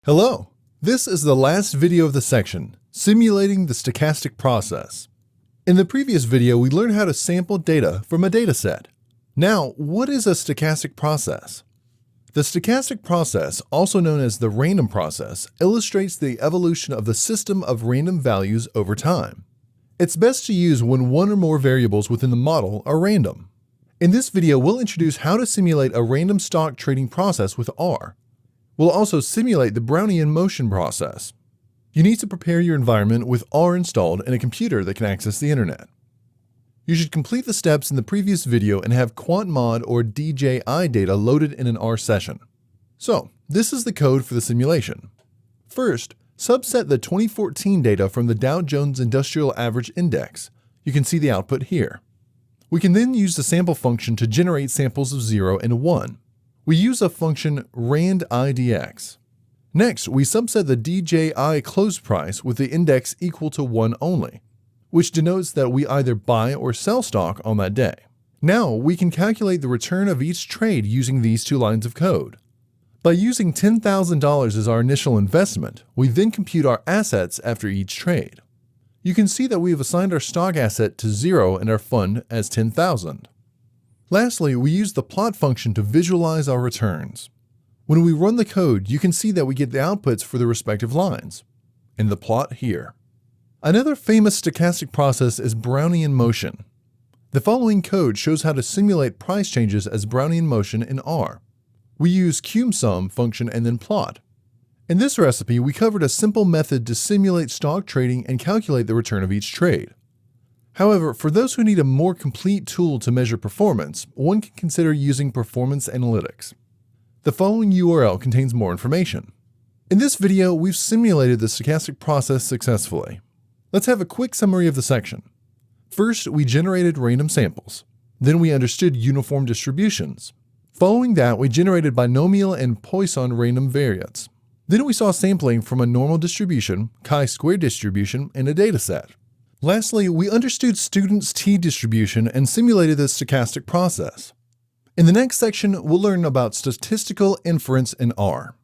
Hello! This is the last video of the section, Simulating the Stochastic Process. In the previous video, we learned how to sample data from a dataset. Now, what is a stochastic process? The stochastic process, also known as the random process, illustrates the evolution of the system of random values over time. It's best to use when one or more variables within the model are random. In this video, we'll introduce how to simulate a random stock trading process with R. We'll also simulate the Brownian motion process. You need to prepare your environment with R installed and a computer that can access the internet. You should complete the steps in the previous video and have quantmod or DJI data loaded in an R session. So, this is the code for the simulation. First, subset the 2014 data from the Dow Jones Industrial Average Index. You can see the output here. We can then use the sample function to generate samples of 0 and 1. We use a function randIDX. Next, we subset the DJI close price with the index equal to 1 only, which denotes that we either buy or sell stock on that day. Now, we can calculate the return of each trade using these two lines of code. By using $10,000 as our initial investment, we then compute our assets after each trade. You can see that we have assigned our stock asset to 0 and our fund as 10,000. Lastly, we use the plot function to visualize our returns. When we run the code, you can see that we get the outputs for the respective lines, in the plot here. Another famous stochastic process is Brownian motion. The following code shows how to simulate price changes as Brownian motion in R. We use cumsum function and then plot. In this recipe, we covered a simple method to simulate stock trading and calculate the return of each trade. However, for those who need a more complete tool to measure performance, one can consider using performance analytics. The following URL contains more information. In this video, we've simulated the stochastic process successfully. Let's have a quick summary of the section. First, we generated random samples. Then we understood uniform distributions. Following that, we generated binomial and Poisson random variates. Then we saw sampling from a normal distribution, chi-square distribution, and a dataset. Lastly, we understood students' t-distribution and simulated the stochastic process. In the next section, we'll learn about statistical inference in R.